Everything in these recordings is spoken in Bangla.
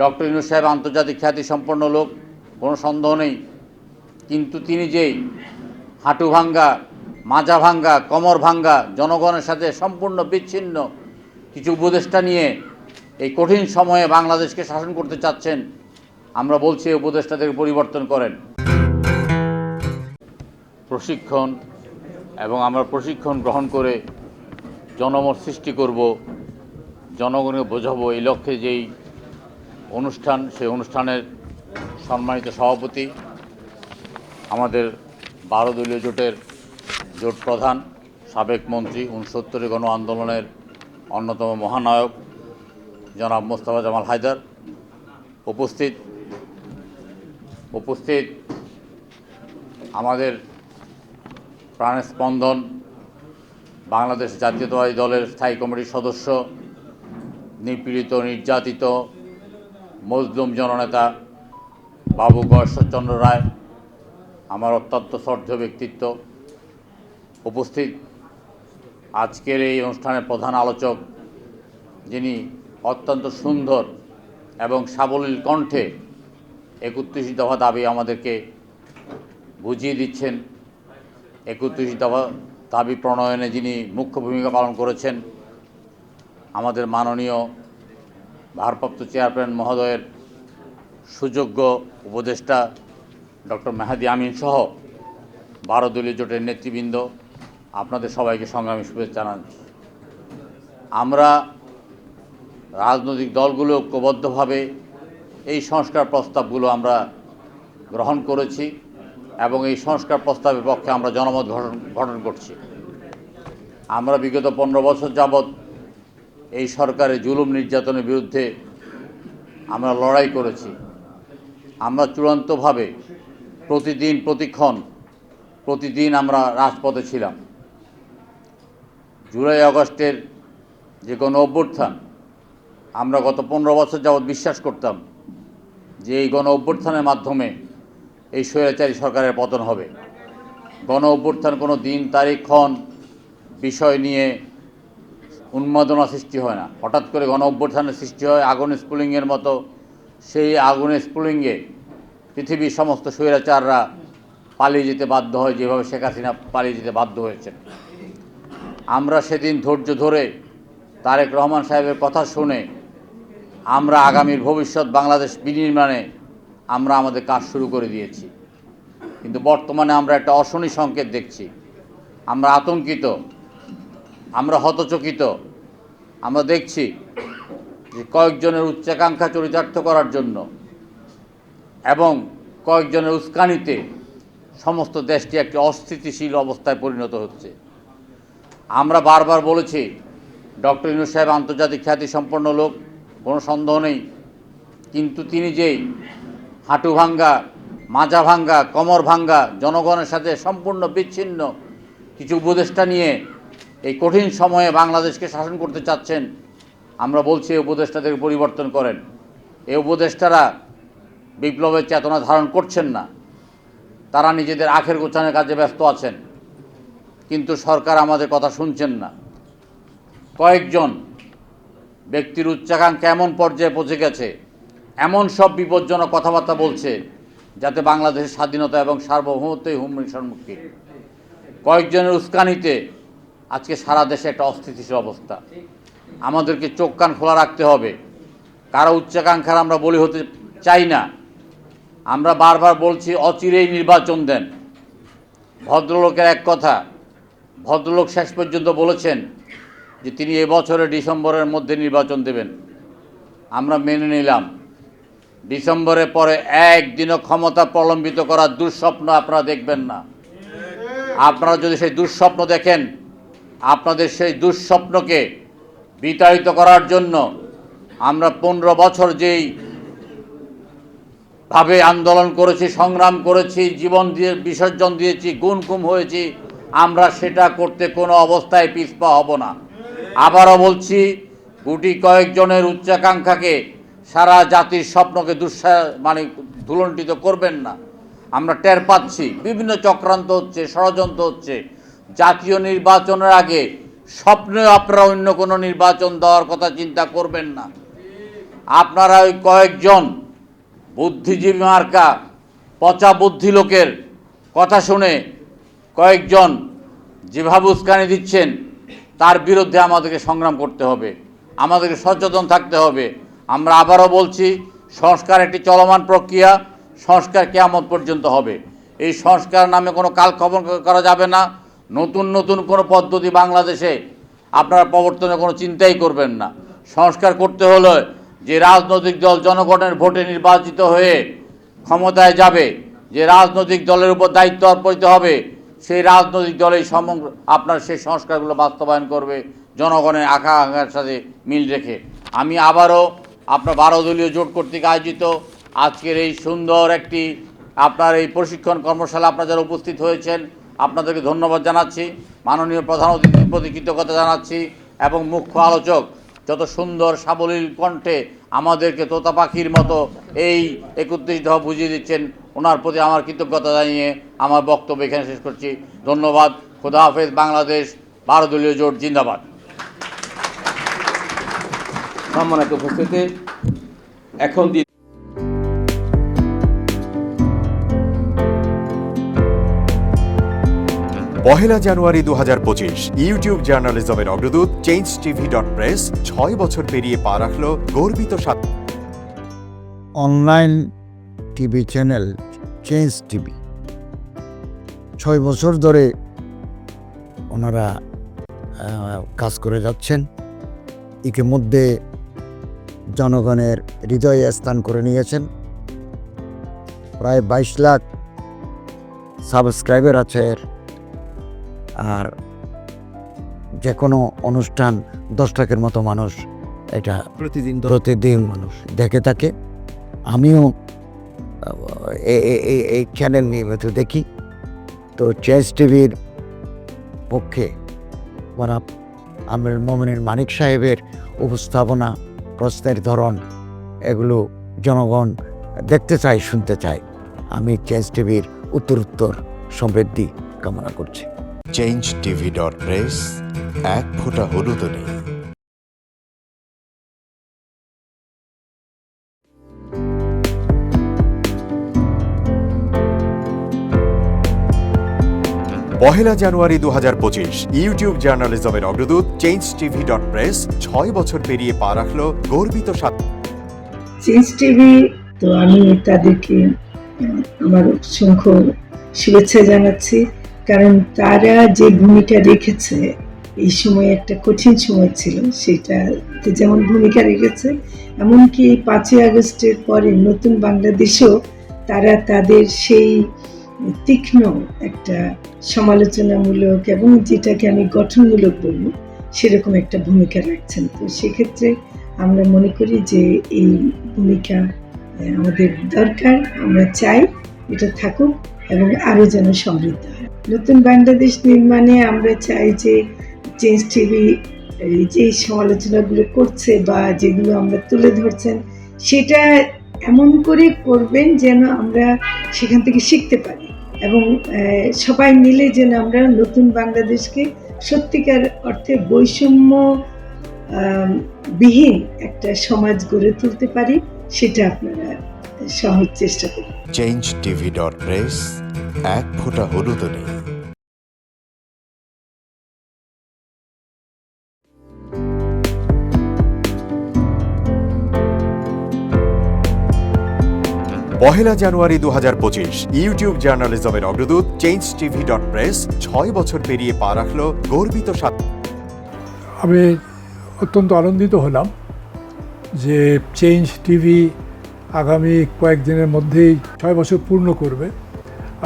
ডক্টর ইউনূস সাহেব আন্তর্জাতিক খ্যাতিসম্পন্ন লোক, কোনো সন্দেহ নেই। কিন্তু তিনি যেই হাঁটু ভাঙ্গা, মাজা ভাঙ্গা, কোমর ভাঙ্গা, জনগণের সাথে সম্পূর্ণ বিচ্ছিন্ন কিছু উপদেষ্টা নিয়ে এই কঠিন সময়ে বাংলাদেশকে শাসন করতে চাচ্ছেন, আমরা বলছি এই উপদেষ্টাদের পরিবর্তন করেন। প্রশিক্ষণ এবং আমরা প্রশিক্ষণ গ্রহণ করে জনমত সৃষ্টি করব, জনগণকে বোঝাবো, এই লক্ষ্যে যেই অনুষ্ঠান, সেই অনুষ্ঠানের সম্মানিত সভাপতি, আমাদের 12 দলীয় জোটের জোট প্রধান, সাবেক মন্ত্রী, 69 গণ আন্দোলনের অন্যতম মহানায়ক জনাব মোস্তফা জামাল হায়দার, উপস্থিত আমাদের প্রাণের স্পন্দন বাংলাদেশ জাতীয়তাবাদী দলের স্থায়ী কমিটির সদস্য, নিপীড়িত নির্যাতিত মজলুম জননেতা বাবু গয়েশ্বরচন্দ্র রায়, আমার অত্যন্ত শ্রদ্ধেয় ব্যক্তিত্ব, উপস্থিত আজকের এই অনুষ্ঠানের প্রধান আলোচক, যিনি অত্যন্ত সুন্দর এবং সাবলীল কণ্ঠে 31 দফা দাবি আমাদেরকে বুঝিয়ে দিচ্ছেন। 31 দফা দাবি প্রণয়নে যিনি মুখ্য ভূমিকা পালন করেছেন, আমাদের মাননীয় ভারপ্রাপ্ত চেয়ারম্যান মহোদয়ের সুযোগ্য উপদেষ্টা ডক্টর মেহেদী আমিন সহ 12 দলীয় জোটের নেতৃবৃন্দ, আপনাদের সবাইকে সংগ্রামী শুভেচ্ছা জানাচ্ছি। আমরা রাজনৈতিক দলগুলো ঐক্যবদ্ধভাবে এই সংস্কার প্রস্তাবগুলো আমরা গ্রহণ করেছি এবং এই সংস্কার প্রস্তাবের পক্ষে আমরা জনমত গঠন করছি। আমরা বিগত 15 বছর যাবৎ এই সরকারের জুলুম নির্যাতনের বিরুদ্ধে আমরা লড়াই করেছি। আমরা চূড়ান্তভাবে প্রতিদিন আমরা রাজপথে ছিলাম। জুলাই আগস্টের যে গণ অভ্যুত্থান, আমরা গত 15 বছর যাবৎ বিশ্বাস করতাম যে এই গণ অভ্যুত্থানের মাধ্যমে এই স্বৈরাচারী সরকারের পতন হবে। গণ অভ্যুত্থান কোনো দিন, তারিখ, ক্ষণ বিষয় নিয়ে উন্মাদনা সৃষ্টি হয় না। হঠাৎ করে গণ অভ্যুত্থানের সৃষ্টি হয় আগুন স্ফুলিঙ্গের মতো। সেই আগুনের স্ফুলিঙ্গে পৃথিবীর সমস্ত স্বৈরাচাররা পালিয়ে যেতে বাধ্য হয়, যেভাবে শেখ হাসিনা পালিয়ে যেতে বাধ্য হয়েছেন। আমরা সেদিন ধৈর্য ধরে তারেক রহমান সাহেবের কথা শুনে আমরা আগামীর ভবিষ্যৎ বাংলাদেশ বিনির্মাণে আমরা আমাদের কাজ শুরু করে দিয়েছি। কিন্তু বর্তমানে আমরা একটা অশনি সংকেত দেখছি। আমরা আতঙ্কিত, আমরা হতচকিত। আমরা দেখছি যে কয়েকজনের উচ্চাকাঙ্ক্ষা চরিতার্থ করার জন্য এবং কয়েকজনের উস্কানিতে সমস্ত দেশটি একটি অস্থিতিশীল অবস্থায় পরিণত হচ্ছে। আমরা বারবার বলেছি, ডক্টর ইউনূস সাহেব আন্তর্জাতিক খ্যাতিসম্পন্ন লোক, কোনো সন্দেহ নেই। কিন্তু তিনি যেই হাঁটু ভাঙ্গা, মাজা ভাঙ্গা, কোমর ভাঙ্গা, জনগণের সাথে সম্পূর্ণ বিচ্ছিন্ন কিছু উপদেষ্টা নিয়ে এই কঠিন সময়ে বাংলাদেশকে শাসন করতে চাচ্ছেন, আমরা বলছি এই উপদেষ্টাদের পরিবর্তন করেন। এই উপদেষ্টারা বিপ্লবের চেতনা ধারণ করছেন না, তারা নিজেদের আখের গোছানোর কাজে ব্যস্ত আছেন। কিন্তু সরকার আমাদের কথা শুনছেন না। কয়েকজন ব্যক্তির উচ্চাকাঙ্ক্ষা এমন পর্যায়ে পৌঁছে গেছে, এমন সব বিপজ্জনক কথাবার্তা বলছে, যাতে বাংলাদেশের স্বাধীনতা এবং সার্বভৌমত্বই হুমকির সম্মুখীন। কয়েকজনের উস্কানিতে আজকে সারা দেশে একটা অস্থিতিশীল অবস্থা। আমাদেরকে চোখ কান খোলা রাখতে হবে। কারো উচ্চাকাঙ্ক্ষার আমরা বলি হতে চাই না। আমরা বারবার বলছি, অচিরেই নির্বাচন দেন। ভদ্রলোকের এক কথা, ভদ্রলোক শেষ পর্যন্ত বলেছেন যে তিনি এবছরের ডিসেম্বরের মধ্যে নির্বাচন দেবেন। আমরা মেনে নিলাম। ডিসেম্বরের পরে একদিনও ক্ষমতা প্রলম্বিত করার দুঃস্বপ্ন আপনারা দেখবেন না। আপনারা যদি সেই দুঃস্বপ্ন দেখেন, আপনাদের সেই দুঃস্বপ্নকে বিতাড়িত করার জন্য আমরা 15 বছর যেই ভাবে আন্দোলন করেছি, সংগ্রাম করেছি, জীবন দিয়ে বিসর্জন দিয়েছি, গুম হয়েছি, আমরা সেটা করতে কোনো অবস্থায় পিছপা হব না। আবারও বলছি, গুটি কয়েকজনের উচ্চাকাঙ্ক্ষাকে, সারা জাতির স্বপ্নকে ধুলণ্ঠিত করবেন না। আমরা টের পাচ্ছি বিভিন্ন চক্রান্ত হচ্ছে, ষড়যন্ত্র হচ্ছে। জাতীয় নির্বাচনের আগে স্বপ্নেও আপনারা অন্য কোনো নির্বাচন দেওয়ার কথা চিন্তা করবেন না। আপনারা ওই কয়েকজন বুদ্ধিজীবী মার্কা পচা বুদ্ধি লোকের কথা শুনে কয়েকজন যেভাবে উস্কানি দিচ্ছেন তার বিরুদ্ধে আমাদেরকে সংগ্রাম করতে হবে, আমাদেরকে সচেতন থাকতে হবে। আমরা আবারও বলছি, সংস্কার একটি চলমান প্রক্রিয়া, সংস্কার কিয়ামত পর্যন্ত হবে। এই সংস্কার নামে কোনো কালক্ষেপণ করা যাবে না। নতুন নতুন কোনো পদ্ধতি বাংলাদেশে আপনারা প্রবর্তনের কোনো চিন্তাই করবেন না। সংস্কার করতে হলে যে রাজনৈতিক দল জনগণের ভোটে নির্বাচিত হয়ে ক্ষমতায় যাবে, যে রাজনৈতিক দলের উপর দায়িত্ব অর্পিত হবে, সেই রাজনৈতিক দলেই আপনার সেই সংস্কারগুলো বাস্তবায়ন করবে জনগণের আকাঙ্ক্ষার সাথে মিল রেখে। আমি আবারও আপনার 12 দলীয় জোট কর্তৃক আয়োজিত আজকের এই সুন্দর একটি আপনার এই প্রশিক্ষণ কর্মশালা আপনারা যারা উপস্থিত হয়েছেন আপনাদেরকে ধন্যবাদ জানাচ্ছি। মাননীয় প্রধান অতিথির প্রতি কৃতজ্ঞতা জানাচ্ছি এবং মুখ্য আলোচক যত সুন্দর সাবলীল কণ্ঠে আমাদেরকে তোতা পাখির মতো এই 31 দফা বুঝিয়ে দিচ্ছেন, ওনার প্রতি আমার কৃতজ্ঞতা জানিয়ে আমার বক্তব্য এখানে শেষ করছি। ধন্যবাদ। খোদা হাফেজ। বাংলাদেশ 12 দলীয় জোট জিন্দাবাদ। সম্মানিত উপস্থিতি, এখন পহেলা জানুয়ারি 2025 ইউটিউব জার্নালিজমের অগ্রদূত changetv.press 6 বছর পেরিয়ে পা রাখল গর্বিত online TV channel change TV 6 বছর ধরে ওনারা কাজ করে যাচ্ছেন। ইতিমধ্যে জনগণের হৃদয়ে স্থান করে নিয়েছেন। প্রায় 22 লাখ সাবস্ক্রাইবার আছে। আর যে কোনো অনুষ্ঠান 10 লাখের মতো মানুষ এটা প্রতিদিন মানুষ দেখে থাকে। আমিও এই চ্যানেল নিয়মিত দেখি। তো চেঞ্জ টিভির পক্ষে আমির মোমিনুল মানিক সাহেবের উপস্থাপনা, প্রশ্নের ধরন, এগুলো জনগণ দেখতে চায়, শুনতে চায়। আমি চেঞ্জ টিভির উত্তরোত্তর সমৃদ্ধি কামনা করছি। changetv.press এক ফোঁটা হলুদও নেই। পহেলা জানুয়ারি 2025 ইউটিউব জার্নালিজমের অগ্রদূত changetv.press 6 বছর পেরিয়ে পা রাখল গর্বিত চেঞ্জ টিভি। তো আমি তাদেরকে আমার অসংখ্য শুভেচ্ছা জানাচ্ছি, কারণ তারা যে ভূমিকা রেখেছে এই সময়, একটা কঠিন সময় ছিল, সেটাতে যেমন ভূমিকা রেখেছে, এমনকি 5ই আগস্টের পরে নতুন বাংলাদেশেও তারা তাদের সেই তীক্ষ্ণ একটা সমালোচনামূলক এবং যেটাকে আমি গঠনমূলক বলবো সেরকম একটা ভূমিকা রাখছেন। তো সেক্ষেত্রে আমরা মনে করি যে এই ভূমিকা আমাদের দরকার, আমরা চাই এটা থাকুক এবং আরও যেন সমৃদ্ধ হয়। নতুন বাংলাদেশ নির্মাণে আমরা চাই যে চেঞ্জ টিভি যে সমালোচনাগুলো করছে বা যেগুলো আমরা তুলে ধরছেন সেটা এমন করে করবেন যেন আমরা সেখান থেকে শিখতে পারি এবং সবাই মিলে যেন আমরা নতুন বাংলাদেশকে সত্যিকার অর্থে বৈষম্য বিহীন একটা সমাজ গড়ে তুলতে পারি, সেটা আপনারা সহজ চেষ্টা করুন। changetv.press এক ফোঁটা হলুদও নেই। পহেলা জানুয়ারি 2025 ইউটিউব জার্নালিজমের অগ্রদূত changetv.press 6 বছর পেরিয়ে পা রাখল গর্বিত আমি অত্যন্ত আনন্দিত হলাম যে চেঞ্জ টিভি আগামী কয়েকদিনের মধ্যেই 6 বছর পূর্ণ করবে।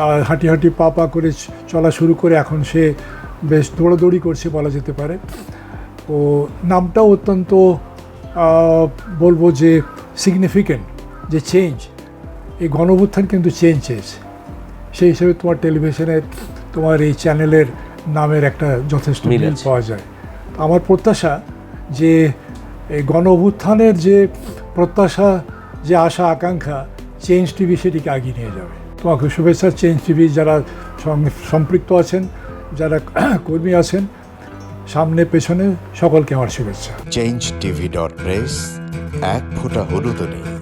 আর হাঁটি হাঁটি পা পা করে চলা শুরু করে এখন সে বেশ দৌড়াদৌড়ি করছে বলা যেতে পারে। ও নামটাও অত্যন্ত বলবো যে সিগনিফিকেন্ট, যে চেঞ্জ, এই গণঅভ্যুত্থান কিন্তু চেঞ্জ চেয়েছে। সেই হিসেবে তোমার টেলিভিশনের, তোমার এই চ্যানেলের নামের একটা যথেষ্ট মিল পাওয়া যায়। আমার প্রত্যাশা যে এই গণঅভ্যুত্থানের যে প্রত্যাশা, যে আশা আকাঙ্ক্ষা, চেঞ্জ টিভি সেটিকে এগিয়ে নিয়ে যাবে। তোমাকে শুভেচ্ছা। চেঞ্জ টিভি যারা সম্পৃক্ত আছেন, যারা কর্মী আছেন, সামনে পেছনে সকলকে আমার শুভেচ্ছা। changetv.press এক ফোঁটা হলুদও নেই।